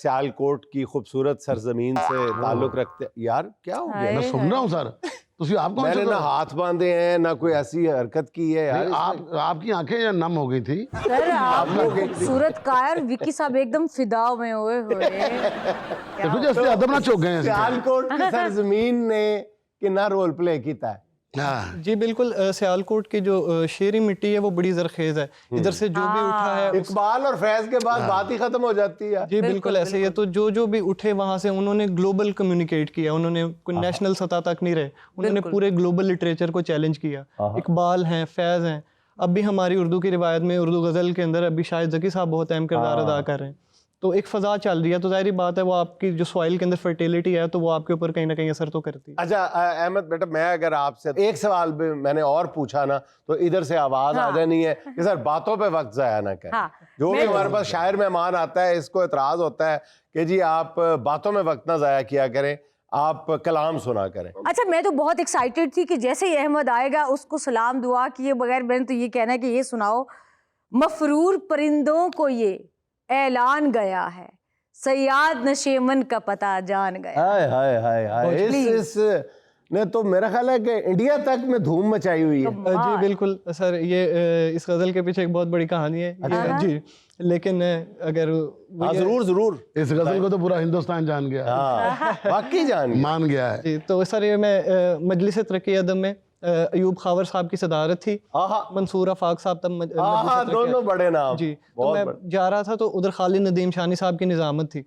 सियालकोट की खूबसूरत सरजमीन से ताल्लुक रखते यार? क्या हो गया? मैं सुन रहा हूँ सर, ਤੁਸੀਂ आप कौन मैंने से ना हाथ बांधे हैं ना कोई ऐसी हरकत की है यार। आप आपकी आंखें या नम हो गई थी? सर आप खूबसूरत कायर, विकी साहब एकदम फिदा में हुए हुए। तो फिर जैसे अदब ना चौक गए हैं। सियालकोट की सरजमीन ने कितना रोल प्ले किया है? हाँ। जी बिल्कुल, सियालकोट की जो शेरी मिट्टी है वो बड़ी जरखेज़ है, इधर से जो भी उठा है इकबाल और फैज के बाद बात ही खत्म हो जाती है। जी बिल्कुल ऐसे ही है। तो जो भी उठे वहाँ से उन्होंने ग्लोबल कम्युनिकेट किया, उन्होंने कोई नेशनल सतह तक नहीं रहे, उन्होंने पूरे ग्लोबल लिटरेचर को चैलेंज किया। इकबाल हैं, फैज़ हैं, अब भी हमारी उर्दू की रिवायत में उर्दू गज़ल के अंदर अभी शाहिद ज़की साहब बहुत अहम किरदार अदा कर रहे हैं। तो एक फ़ज़ा चल रही है, तो ज़ाहिर बात है वो आपकी जो सॉइल के अंदर फर्टिलिटी है तो वो आपके ऊपर कहीं ना कहीं असर तो करती है। अच्छा अहमद बेटा, मैं अगर आपसे एक सवाल भी मैंने और पूछा ना तो इधर से आवाज आ जानी है कि सर बातों पे वक्त जाया ना करें। हाँ, जो भी हमारे पास शायर मेहमान आता है इसको एतराज होता है कि जी आप बातों में वक्त ना जाया किया करें, आप कलाम सुना करें। अच्छा मैं तो बहुत एक्साइटेड थी कि जैसे ही अहमद आएगा उसको सलाम दुआ किए बगैर मैंने तो ये कहना है कि ये सुनाओ, मफरूर परिंदों को ये ऐलान गया है, सयाद नशेमन का पता जान गया। हाय हाय हाय हाय, इस ने तो मेरा ख्याल है कि इंडिया तक में धूम मचाई हुई है। जी बिल्कुल सर, ये इस गज़ल के पीछे एक बहुत बड़ी कहानी है जी। लेकिन अगर हाँ जरूर जरूर। इस गजल को तो पूरा हिंदुस्तान जान गया, हाँ वाकई जान गया। मान गया है। जी तो सर ये मैं मजलिस तरक्की अदब में अयूब खावर साहब की सदारत थी, मंसूर आफाक साहब तब दोनों बड़े नाम जी। तो मैं जा रहा था तो उधर खालिद नदीम शानी साहब की निजामत थी,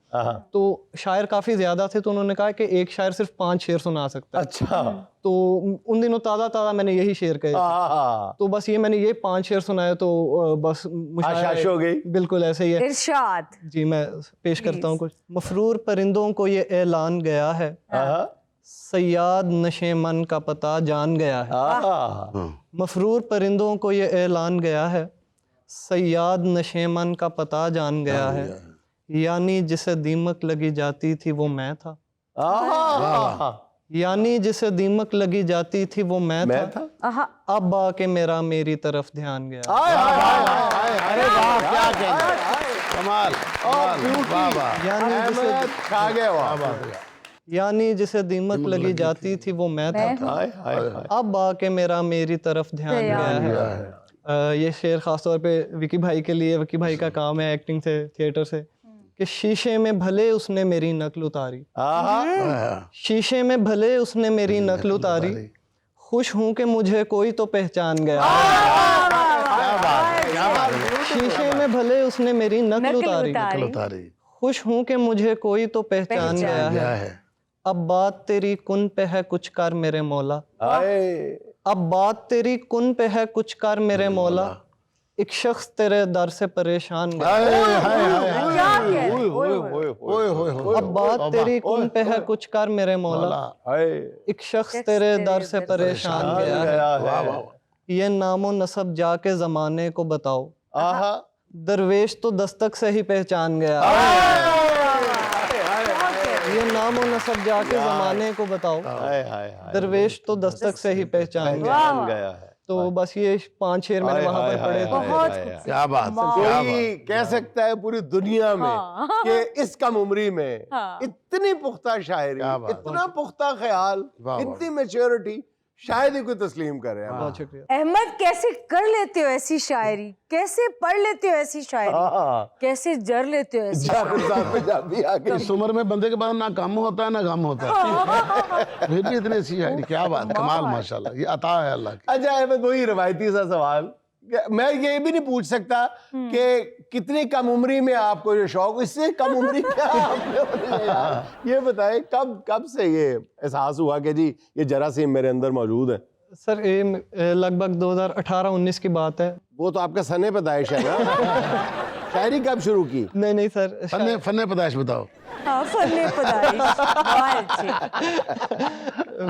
तो शायर काफ़ी ज़्यादा थे, तो उन्होंने कहा कि एक शायर सिर्फ 5 शेर सुना सकता है। अच्छा। तो उन दिनों ताज़ा मैंने यही शेर कहे, तो बस ये मैंने ये 5 शेर सुनाए तो बस आशाश हो गई। बिल्कुल ऐसे ही है। इरशाद। जी मैं पेश करता हूँ कुछ। मफरूर परिंदों को ये ऐलान गया है, सयाद नशे मन का पता जान गया है। मफरूर परिंदों को ये ऐलान गया है, सयाद नशे मन का पता जान गया है। यानी जिसे दीमक लगी जाती थी वो मैं था, यानी जिसे दीमक लगी जाती थी वो मैं था। अब आके मेरा मेरी तरफ ध्यान गया। अरे वाह, क्या कहना, कमाल, वाह वाह। यानी जिसे दीमक लगी जाती थी वो मैं था, अब आके मेरा मेरी तरफ ध्यान गया है। ये शेर खास तौर पे विकी भाई के लिए, विकी भाई का काम है एक्टिंग से, थिएटर से, कि शीशे में भले उसने मेरी नकल उतारी, शीशे में भले उसने मेरी नकल उतारी, खुश हूं कि मुझे कोई तो पहचान गया। शीशे में भले उसने मेरी नकल उतारी, खुश हूं कि मुझे कोई तो पहचान गया है। अब बात तेरी कुन पे है कुछ कर मेरे मौला, अब बात तेरी कुन पे है कुछ कर मेरे मौला, एक शख्स तेरे दर से परेशान गया। अब बात तेरी कुन पे है कुछ कर मेरे मौला, एक शख्स तेरे दर से परेशान गया है। ये नामो नसब जाके जमाने को बताओ, दरवेश तो दस्तक से ही पहचान गया। ये नामो नसब जाके जमाने को बताओ, दरवेश तो दस्तक से ही पहचान गया है। तो बस ये 5 शेर मैंने वहां पर पढ़े थे। क्या बात, कोई कह सकता है पूरी दुनिया में कि इस कम उम्री में इतनी पुख्ता शायरी, इतना पुख्ता ख्याल, इतनी मैच्योरिटी शायद ही कोई तस्लीम करे। बहुत शुक्रिया। अहमद, कैसे कर लेते हो ऐसी शायरी, कैसे पढ़ लेते हो ऐसी शायरी, कैसे जर लेते हो ऐसी शायरी? इस उम्र में बंदे के पास ना काम होता है ना गम होता है, फिर भी इतनी सी शायरी, क्या बात, कमाल, माशाल्लाह, ये अता है अल्लाह की। अच्छा अहमद, वही रवायती सा सवाल, मैं ये भी नहीं पूछ सकता कि कितनी कम उम्री में आपको ये शौक, इससे कम उम्री क्या आपने ये बताएं, कब से ये एहसास हुआ कि जी ये जरासीम मेरे अंदर मौजूद है? सर ये लगभग 2018-19 की बात है। वो तो आपका सने पैदाइश है ना। शायरी कब शुरू की? नहीं सर, फन्ने पैदाइश बताओ। फन्ने पैदाइश, बहुत अच्छे।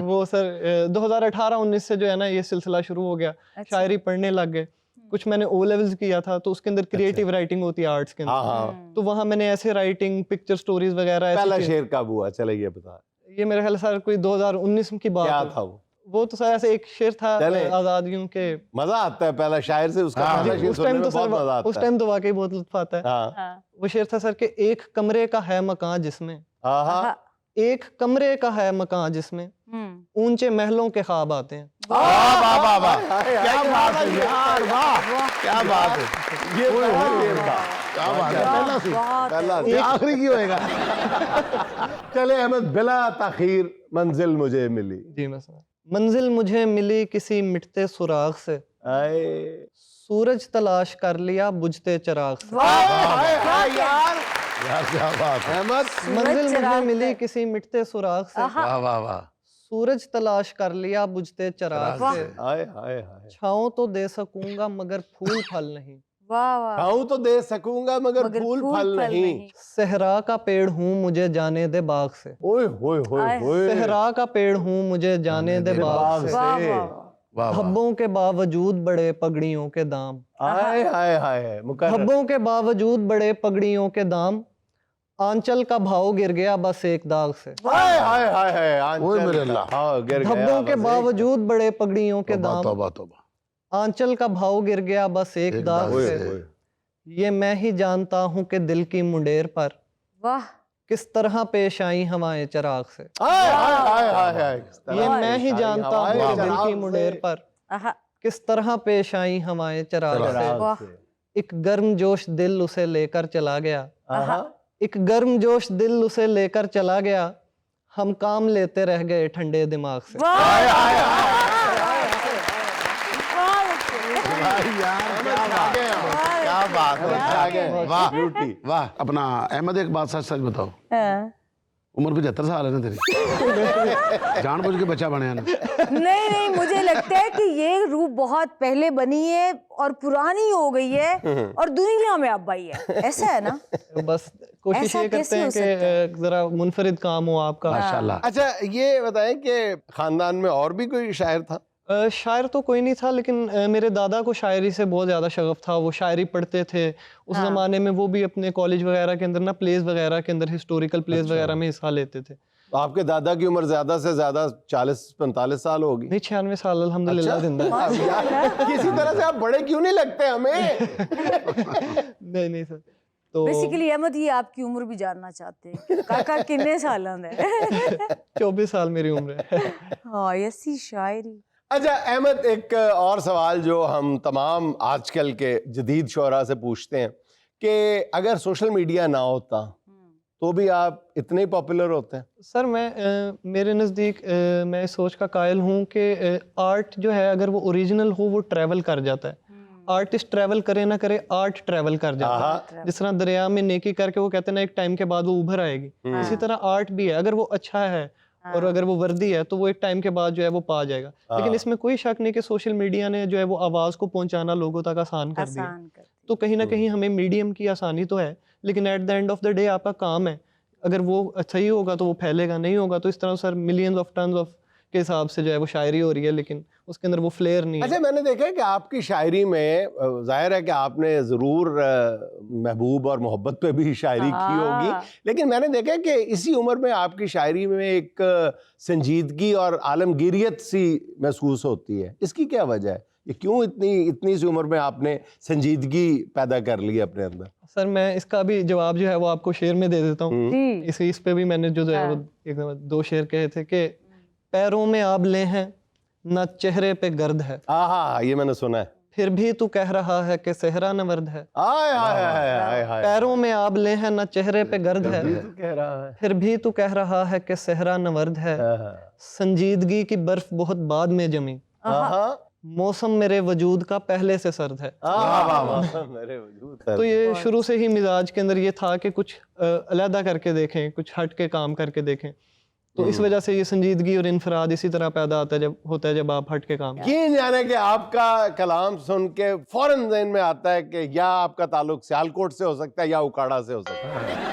वो सर 2018-19 से जो है ना ये सिलसिला शुरू हो गया, शायरी पढ़ने लग गए। कुछ मैंने ओ लेवल्स किया था, तो उसके अंदर क्रिएटिव राइटिंग होती है आर्ट्स के अंदर, तो वहाँ मैंने ऐसे राइटिंग, पिक्चर स्टोरीज वगैरह। पहला शेर कब हुआ, चले ये बता। ये मेरे ख्याल सर कोई 2019 की बात क्या है। था वो तो सर ऐसे एक शेर था, आजादियों के। मजा आता है पहला शायर से, उसका पहला शेर सुनने में बहुत मजा आता है। उस टाइम तो वाकई बहुत लुत्फ आता है। वो शेर था सर के एक कमरे का है मकान जिसमें, एक कमरे का है मकान जिसमें ऊंचे महलों के ख्वाब आते हैं। वाह वाह वाह, क्या बात है यार, वाह क्या बात है, ये शेर था, क्या बात है, पहला ये आखिरी की होएगा। चले अहमद, बिला ताखीर मंजिल मुझे मिली। जी मैं समझ। मंजिल मुझे मिली किसी मिटते सुराग से, सूरज तलाश कर लिया बुझते चिराग से। यार क्या बात है अहमद, मंजिल मुझे मिली किसी मिटते सुराग से, वाह वाह वाह, सूरज तलाश कर लिया बुझते चिराग से, हाय हाय हाय, छाँव तो दे सकूंगा मगर फूल फल नहीं, छाँव तो दे सकूंगा मगर फूल फल नहीं, सहरा का पेड़ हूँ मुझे जाने दे बाग से, ओए होए होए होए, सहरा का पेड़ हूँ मुझे जाने दे बाग से, धब्बों के बावजूद बड़े पगड़ियों के दाम, हाय हाय हाय, धब्बों के बावजूद बड़े पगड़ियों के दाम, आंचल का भाव गिर गया बस एक दाग से, हाय हाय हाय हाय, आंचल गिर गया, धब्बों के बावजूद बड़े पगड़ियों के दाम, तौबा तौबा, आंचल का भाव गिर गया बस एक दाग से, ये मैं ही जानता हूँ कि दिल की मुंडेर पर, किस तरह पेश आई हवाएं चिराग से। हाय हाय हाय हाय हाय, किस तरह ये मैं ही पेश आई जानता हवाएं हूँ कि दिल चिराग की मुंडेर से। पर आहा, किस तरह पेश आई हवाएं चिराग से। वाह, से। एक गर्म जोश दिल उसे लेकर चला गया, आहा, एक गर्म जोश दिल उसे लेकर चला गया, हम काम लेते रह गए ठंडे दिमाग से। वाह, हाय हाय हाय, भाई यार क्या बात क्या बात है, आ गए, वाह ब्यूटी। वाह। अपना अहमद, एक बात सच सच बताओ, हाँ। उम्र 75 साल है ना तेरी? जानबूझ के बच्चा बने ना? नहीं नहीं, मुझे लगता है कि ये रूह बहुत पहले बनी है और पुरानी हो गई है और दुनिया में अब आई है, ऐसा है ना? बस कोशिश ऐसा ये करते कैसे हैं हो कि सकता है? जरा मुनफरिद काम हो आपका। माशाल्लाह। अच्छा, ये बताएं कि खानदान में और भी कोई शायर था? शायर तो कोई नहीं था, लेकिन मेरे दादा को शायरी से बहुत ज़्यादा शगफ था। वो शायरी पढ़ते थे उस हाँ। ज़माने में। वो भी अपने कॉलेज वगैरह के अंदर ना प्लेस वगैरह के अंदर, हिस्टोरिकल प्लेस वगैरह में हिस्सा लेते थे। तो आपके दादा की उम्र ज्यादा से ज्यादा 40-45 साल होगी। नहीं, 96 साल अल्हम्दुलिल्लाह जिंदा है। अब यार, किसी तरह से आप बड़े क्यों नहीं लगते हमें? नहीं नहीं सर, तो बेसिकली अहमद, ये आपकी उम्र भी जानना चाहते हैं, काका कितने साल है? 24 साल मेरी उम्र है। हाँ, ऐसी शायरी। अच्छा अहमद, एक और सवाल जो हम तमाम आजकल के जदीद शोरा से पूछते हैं कि अगर सोशल मीडिया ना होता तो भी आप इतने पॉपुलर होते हैं? सर मैं मेरे नज़दीक मैं इस सोच का कायल हूँ कि आर्ट जो है, अगर वो ओरिजिनल हो, वो ट्रैवल कर जाता है। आर्टिस्ट ट्रैवल करे ना करे, आर्ट ट्रैवल कर जाता है। जिस तरह दरिया में नेकी करके वो कहते हैं ना, एक टाइम के बाद वो उभर आएगी, इसी तरह आर्ट भी है। अगर वो अच्छा है और अगर वो वर्दी है तो वो एक टाइम के बाद जो है वो पा जाएगा। लेकिन इसमें कोई शक नहीं कि सोशल मीडिया ने जो है वो आवाज़ को पहुंचाना लोगों तक आसान कर दिया। आसान कर। तो कहीं ना कहीं हमें मीडियम की आसानी तो है, लेकिन at the end of the day आपका काम है। अगर वो सही होगा तो वो फैलेगा, नहीं होगा तो इस तरह sir millions of tons of के हिसाब से जो है वो शायरी हो रही है, लेकिन उसके अंदर वो फ्लेयर नहीं है। अच्छा, मैंने देखा है कि आपकी शायरी में जाहिर है कि आपने ज़रूर महबूब और मोहब्बत पे भी शायरी की होगी, लेकिन मैंने देखा है कि इसी उम्र में आपकी शायरी में एक संजीदगी और आलमगीरियत सी महसूस होती है। इसकी क्या वजह है? ये क्यों इतनी सी उम्र में आपने संजीदगी पैदा कर ली अपने अंदर? सर मैं इसका भी जवाब जो है वो आपको शेर में दे देता हूँ। जी। इस पे भी मैंने जो है वो एक 2 शेर कहे थे कि पैरों में आबले हैं न चेहरे पे गर्द है, आहा, ये मैंने सुना है। फिर भी तू कह रहा है कि सेहरा नवर्द है। हाय हाय हाय हाय हाय, पैरों में आबले हैं न चेहरे पे गर्द है, ये तो कह रहा है। फिर भी तू कह रहा है कि सेहरा नवर्द है। संजीदगी की बर्फ बहुत बाद में जमी, आहा, मौसम मेरे वजूद का पहले से सर्द है। आहा, मेरे वजूद है। तो ये शुरू से ही मिजाज के अंदर ये था कि कुछ अलहदा करके देखें, कुछ हट के काम करके देखें। तो इस वजह से ये संजीदगी और इनफराद इसी तरह पैदा होता है जब आप हट के काम। ये जाने कि आपका कलाम सुन के फौरन ज़हन में आता है कि या आपका ताल्लुक सियालकोट से हो सकता है या उकाड़ा से हो सकता है।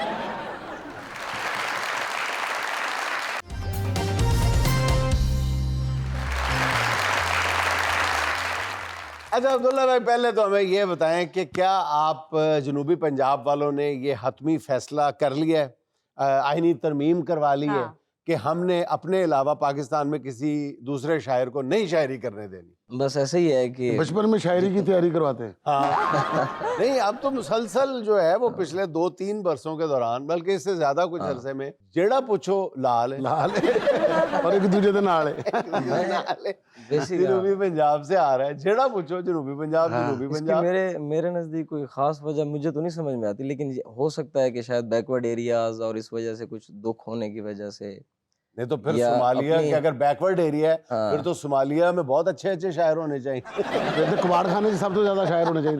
अच्छा अब्दुल्ला भाई, पहले तो हमें ये बताएं कि क्या आप जनूबी पंजाब वालों ने ये हतमी फैसला कर लिया है, आईनी तरमीम करवा ली है कि हमने अपने अलावा पाकिस्तान में किसी दूसरे शायर को नहीं शायरी करने देनी? बस ऐसे ही है कि बचपन में शायरी की तैयारी करवाते हैं। हाँ। नहीं, अब तो मुसलसल जो है वो पिछले 2-3 बरसों के दौरान, बल्कि इससे ज्यादा कुछ अरसे में, जेड़ा पूछो लाल है, लाल है और एक दूसरे के नाल है। जनूबी पंजाब से आ रहा है, जेड़ा पूछो जनूबी पंजाब, जनूबी इसकी पंजाब। मेरे नज़दीक कोई ख़ास वजह मुझे तो नहीं समझ में आती, लेकिन हो सकता है कि शायद बैकवर्ड एरियाज और इस वजह से कुछ दुख होने की वजह से। नहीं तो फिर या सोमालिया अपनी- के अगर बैकवर्ड एरिया है, हाँ। फिर तो सोमालिया में बहुत अच्छे अच्छे शायर होने चाहिए। तो कबाड़ खाने से सब तो ज्यादा शायर होने चाहिए।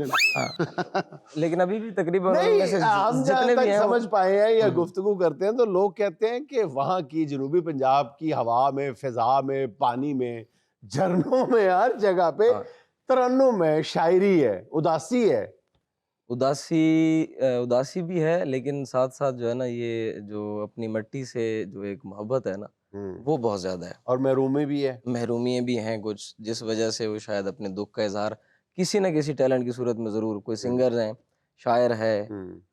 लेकिन अभी भी तकरीबन नहीं, उनमें से हम जहाँ जितने भी तक हैं समझ पाए हैं या गुफ्तगू करते हैं तो लोग कहते हैं कि वहाँ की जनूबी पंजाब की हवा में, फिजा में, पानी में, झरनों में, हर जगह पे तरन्नुम है, शायरी है, उदासी है। उदासी भी है, लेकिन साथ साथ जो है ना, ये जो अपनी मिट्टी से जो एक मोहब्बत है ना, वो बहुत ज़्यादा है। और महरूमी भी है। महरूमियाँ भी हैं कुछ, जिस वजह से वो शायद अपने दुख का इजहार किसी न किसी टैलेंट की सूरत में ज़रूर, कोई सिंगर हैं, शायर है,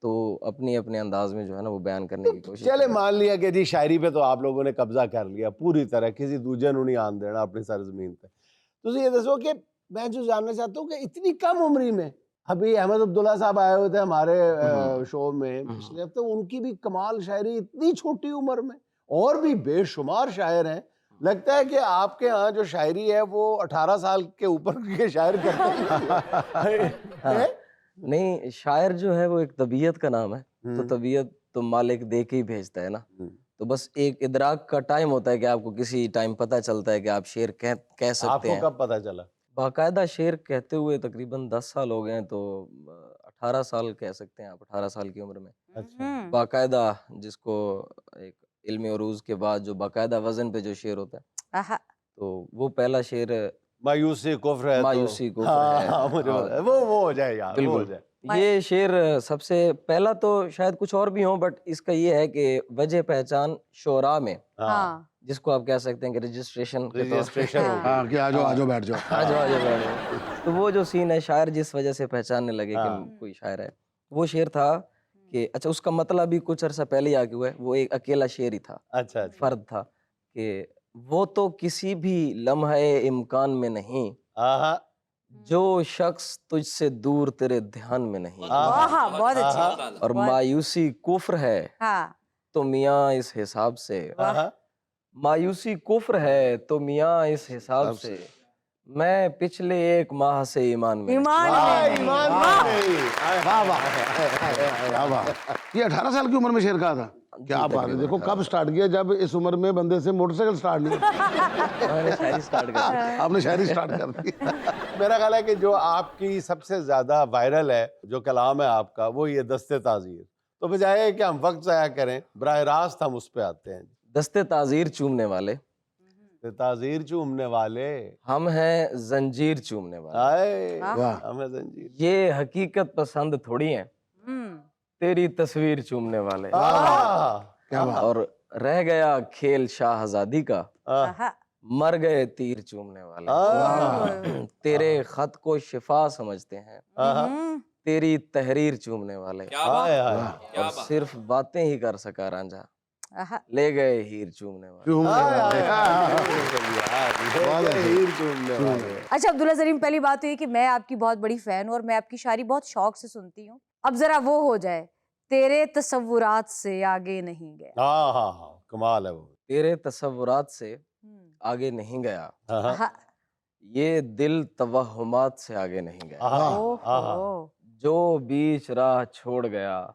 तो अपनी अपने अंदाज में जो है ना वो बयान करने की कोशिश चले करते हैं। मान लिया कि जी शायरी पे तो आप लोगों ने कब्जा कर लिया पूरी तरह, किसी दूजे ਨੂੰ नहीं आन देना अपनी सरजमीन पे। ਤੁਸੀਂ ये दसो कि मैं जो जानना चाहता हूँ कि इतनी कम उम्री में अभी अहमद अब्दुल्ला साहब आए हुए थे हमारे शो में पिछले हफ्ते, उनकी भी कमाल शायरी, इतनी छोटी उम्र में, और भी बेशुमार शायर हैं। लगता है कि आपके यहाँ जो शायरी है वो 18 साल के ऊपर के शायर करते हैं। नहीं, शायर जो है वो एक तबीयत का नाम है, तो तबीयत तो मालिक दे के ही भेजता है ना। तो बस एक इदराक का टाइम होता है कि आपको किसी टाइम पता चलता है कि आप शेर कह सकते आपको हैं। कब पता चला? बाकायदा शेर कहते हुए तकरीबन 10 साल हो गए हैं, तो 18 साल कह सकते हैं आप, 18 साल की उम्र में अच्छा। बाकायदा, जिसको एक इल्मी उरूज के बाद जो बाकायदा वजन पे जो शेर होता है, आहा, तो वो पहला शेर मायूसी कुफ्र है, मायूसी कुफ्र हाँ, है। हाँ, मुझे हाँ। पता है। वो हो जाए यार, वो हो बिल्कुल। जाए। ये शेर सबसे पहला तो शायद कुछ और भी हो, बट इसका ये है कि वजह पहचान शोरा में, हाँ, जिसको आप कह सकते हैं कि रजिस्ट्रेशन के तौर पे। रजिस्ट्रेशन हो गई। हाँ कि आ जाओ बैठ जाओ। आ जाओ, आ जाओ, बैठ जाओ। तो वो जो सीन है, शायर जिस वजह से पहचानने लगे कि कोई शायर है, वो शेर था कि अच्छा, उसका मतलब भी कुछ अरसा पहले ही आगे हुआ है, वो एक अकेला शेर ही था, अच्छा अच्छा। फर्द था कि वो तो किसी भी लम्हे इम्कान में नहीं, आहा, जो शख्स तुझसे दूर तेरे ध्यान में नहीं, वाह, बहुत अच्छे। और मायूसी कुफ्र है हाँ, तो मियाँ इस हिसाब से, आहा, मायूसी कुफ्र है तो मियाँ इस हिसाब से, मैं पिछले 1 माह से ईमान में ईमान में नहीं। ईमान वाह, नहीं। वाह वाह क्या बात। ये 18 साल की उम्र में शेर कहा था? क्या बात है। देखो कब स्टार्ट किया, जब इस उम्र में बंदे से मोटरसाइकिल स्टार्ट नहीं मैंने शायरी स्टार्ट कर दी। आपने शायरी स्टार्ट कर दी। मेरा ख्याल है कि जो आपकी सबसे ज्यादा वायरल है जो कलाम है आपका, वो ये दस्ते ताजीर। तो बजाय कि हम वक्त जाया करें, बराह रास्त हम उस पे आते हैं। दस्ते ताजीर चूमने वाले, दस्ते ताजीर चूमने वाले, हम हैं जंजीर चूमने वाले, आए वाह। हमें जंजीर। ये हकीकत पसंद थोड़ी है, हम्म, तेरी तस्वीर चूमने वाले, क्या बात। और रह गया खेल शाहजादी का, आहा, मर गए तीर चूमने वाले, तेरे खत को शिफा समझते हैं, तेरी तहरीर चूमने वाले, और सिर्फ बातें ही कर सका रांझा, आहा, ले गए हीर चूमने वाले। हीर चूमने वाले। अच्छा अब्दुल्ला ज़रीन, पहली बात तो ये कि मैं आपकी बहुत बड़ी फैन हूँ और मैं आपकी शायरी बहुत शौक से सुनती हूँ। अब जरा वो हो जाए, तेरे तसव्वुरात से आगे नहीं गया। हाँ हाँ हाँ, कमाल है वो। तेरे तसव्वुरात से आगे नहीं गया, आहा, ये दिल तवहुमात से आगे नहीं गया, ओहो, जो बीच राह छोड़ गया,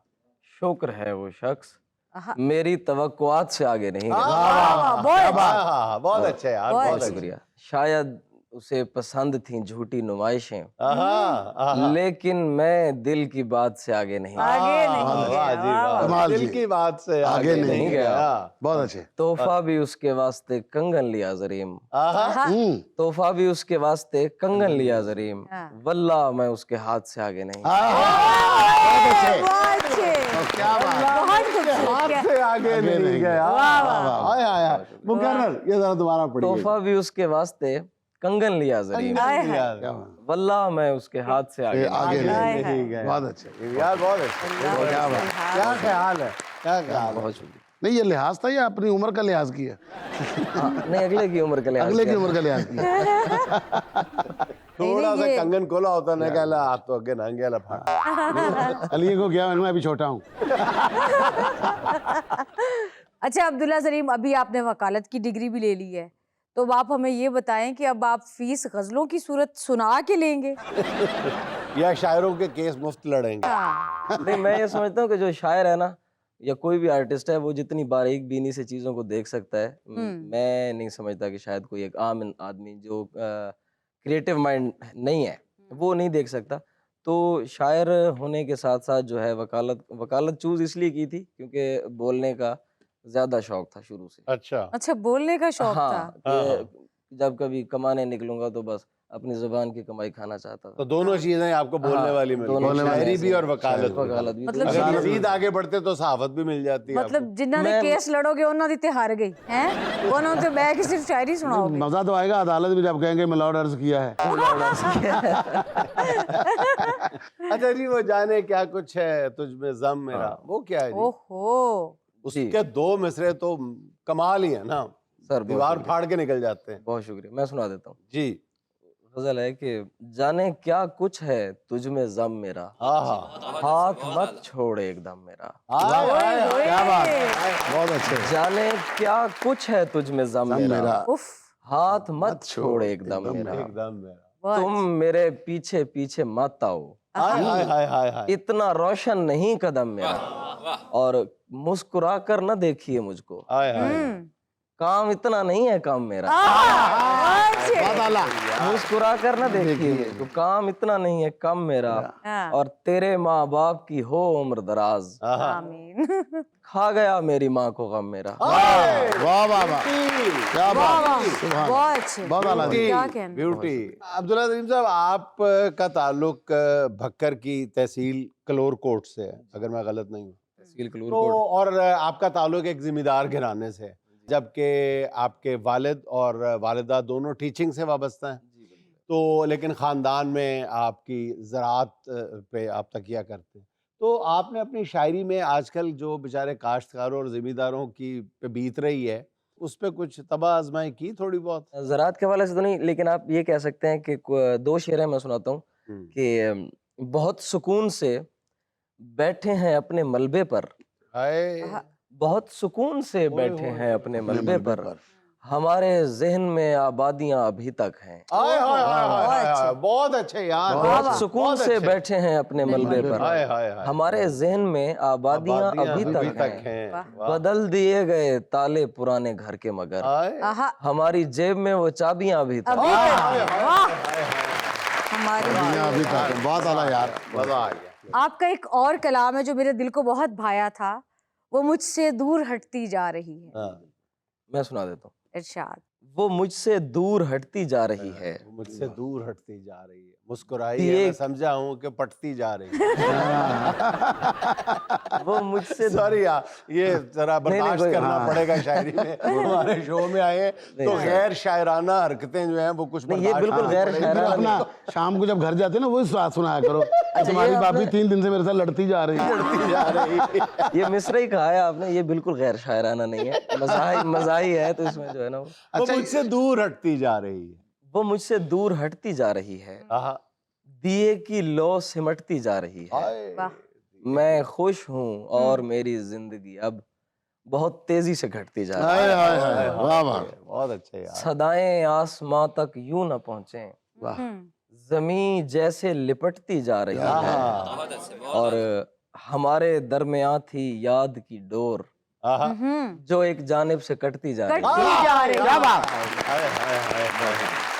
शुक्र है वो शख्स, आहा, मेरी तवक्कुआत से आगे नहीं गया। वाह, बहुत अच्छा। हाँ, बहुत अच्छा है यार, बहुत बहुत बहुत अच्छा। शुक्रिया। शायद उसे पसंद थी झूठी नुमाइशें, आहा, लेकिन मैं दिल की बात से आगे नहीं गया। आगे नहीं वाह गया, जी वाह, वाह, वाह। कमाल दिल जी। की बात से आगे आगे नहीं नहीं गया। गया। बहुत अच्छे। तोहफा भी उसके वास्ते कंगन लिया जरीम, आहा, आहा, तोहफा भी उसके वास्ते कंगन लिया जरीम, हाँ। वल्लाह मैं उसके हाथ से आगे नहीं गया। बहुत अच्छे, क्या बात। बहुत खूबसूरत। हाथ से आगे नहीं गया। वाह, वाह। आया आया मुकर्रर, ये जरा दोबारा पढ़िए। तोहफा भी उसके वास्ते कंगन लिया जरीम, क्या बात। वल्लाह मैं उसके हाथ से आगे नहीं आगे नहीं नहीं गया। बहुत अच्छे। यार बहुत अच्छा, क्या बात। क्या ख्याल है, क्या गया। ख्याल है। बहुत शुक्रिया। नहीं ये लिहाज था या अपनी उम्र का लिहाज किया? हाँ, नहीं, अगले की उम्र के लिहाज अगले की किया। उम्र का लिहाज किया। थोड़ा सा ये- कंगन खोला होता ना, कहला हाथ तो अगे नंगे लफा। अली को क्या मैं अभी छोटा हूँ। अच्छा अब्दुल्ला ज़रीन, अभी आपने वकालत की डिग्री भी ले ली है, तो अब आप हमें ये बताएं कि अब आप फीस गजलों की सूरत सुना के लेंगे? या शायरों के केस मुफ्त लड़ेंगे। नहीं, मैं ये समझता हूँ कि जो शायर है ना, या कोई भी आर्टिस्ट है, वो जितनी बारीक बीनी से चीज़ों को देख सकता है, मैं नहीं समझता कि शायद कोई एक आम आदमी जो क्रिएटिव माइंड नहीं है, वो नहीं देख सकता। तो शायर होने के साथ साथ जो है वकालत चूज़ इसलिए की थी क्योंकि बोलने का ज़्यादा शौक था शुरू से। अच्छा, अच्छा, बोलने का शौक था। हाँ, कि जब कभी कमाने निकलूंगा तो बस अपनी जुबान की कमाई खाना चाहता तो था। दोनों चीजें आपको बोलने हाँ, वाली मिल दोनों गई, चीजें शायरी ऐसी भी हैं। और वकालत भी। वकालत भी। मतलब तो अगर जिन- मजीद आगे बढ़ते तो सहाफत भी मिल जाती है मतलब जिन्होंने मैं- केस लड़ोगे उन्होंने ते हार गई हैं, उन्होंने तो बैठ के सिर्फ शायरी सुनाओगे। मजा तो आएगा अदालत में जब कहेंगे मिलावट अर्ज किया है। आपको। अच्छा जी, वो जाने क्या कुछ है तुझ में जम मेरा, वो क्या है जी? ओहो, उसके दो मिसरे तो कमाल ही है ना, सर, बहुत दीवार शुक्रिया। फाड़ के निकल जाते हैं। बहुत शुक्रिया, मैं सुना देता हूँ। जी, गजल है कि जाने क्या कुछ है तुझ में जम मेरा, आहा हाथ मत छोड़ एकदम मेरा। हाय हाय हाय, क्या बात है, बहुत अच्छे। जाने क्या कुछ है तुझ में जम मेरा, उफ, हाथ मत छोड़ एकदम मेरा। एकदम मेरा। बहुत तुम मेरे पीछे पीछे मत आओ, हाय हाय हाय हाय हाय। इतना रोशन नहीं कदम मेरा, और मुस्कुरा कर न देखिए मुझको, हाय हाय। काम इतना नहीं है काम मेरा। बहुत आला। मुस्कुरा कर न देखिए मुझको, काम इतना नहीं है कम मेरा, हाँ। और तेरे माँ बाप की हो उम्र दराज, आमीन। खा गया मेरी माँ को गम मेरा। वाह वाह वाह, क्या बात है, सुभान। बहुत अच्छे, बहुत आला जी। क्या कहना। ब्यूटी। अब्दुल्ला सलीम साहब, आपका ताल्लुक भक्कर की तहसील कलोरकोट से है, अगर मैं गलत नहीं हूँ तहसील तो, कलूरकोट। और आपका ताल्लुक एक जिम्मेदार घराने से है, जबकि आपके वालिद और वालिदा दोनों टीचिंग से वाबस्ता हैं, तो लेकिन ख़ानदान में आपकी ज़राअत पे आप तकिया करते हैं। तो आपने अपनी शायरी में आजकल जो बेचारे काश्तकारों और ज़मींदारों की पे बीत रही है, उस पे कुछ तबाह आजमाई की थोड़ी बहुत? ज़राअत के हवाले से तो नहीं, लेकिन आप ये कह सकते हैं कि दो शेर हैं, मैं सुनाता हूँ कि बहुत सुकून से बैठे हैं अपने मलबे पर, हाय बहुत सुकून से बैठे हैं अपने मलबे पर, हमारे जहन में आबादियां अभी तक हैं। हाय हाय हाय हाय हाय, बहुत अच्छे यार, बहुत सुकून से बैठे हैं अपने मलबे पर, हाय हाय हाय, हमारे जहन में आबादियां अभी तक हैं, बदल दिए गए ताले पुराने घर के मगर, हाय आहा, हमारी जेब में वो चाबियां अभी तक अभी हैं। तक है, वाह। हमारी दुनिया अभी तक है, बहुत आला यार। मजा आ गया। आपका एक और कलाम है जो मेरे दिल को बहुत भाया था, वो मुझसे दूर हटती जा रही है। हाँ, मैं सुना देता हूँ। इरशाद। वो मुझसे दूर हटती जा रही है, वो मुझसे दूर हटती जा रही है, मुस्कुराई है, ये- मैं समझा हूँ कि पटती जा रही है। वो मुझसे सॉरी यार, ये जरा बर्दाश्त कोई- करना पड़ेगा शायरी में। हमारे शो में आए हैं, तो गैर शायराना हरकतें जो हैं वो कुछ नहीं, ये बर्दाश्त बिल्कुल करनी गैर पड़ेगी। फिर शायराना अपना शाम को जब घर जाते हैं ना, वही साथ सुनाया करो। तुम्हारी भाभी 3 दिन से मेरे साथ लड़ती जा रही है। पटती जा रही है। ये मिसरा ही कहा है आपने, ये बिल्कुल गैर शायराना नहीं है, मज़ाह ही है, तो इसमें जो है ना वो मुझसे दूर हटती जा रही है। वो मुझसे दूर हटती जा रही है, आहा, दिए की लो सिमटती जा रही है, हाय। वाह। मैं खुश हूँ और मेरी जिंदगी अब बहुत तेजी से घटती जा रही हाय है, हाय हाय, वाह वाह। बहुत अच्छे यार। सदाएं आसमां तक यूं न पहुंचे, जमीन जैसे लिपटती जा रही है, और हमारे दरमियां थी याद की डोर, आहा, जो एक जानिब से कटती जा रही है। कटती जा रही है। क्या बात। हाय हाय हाय हाय।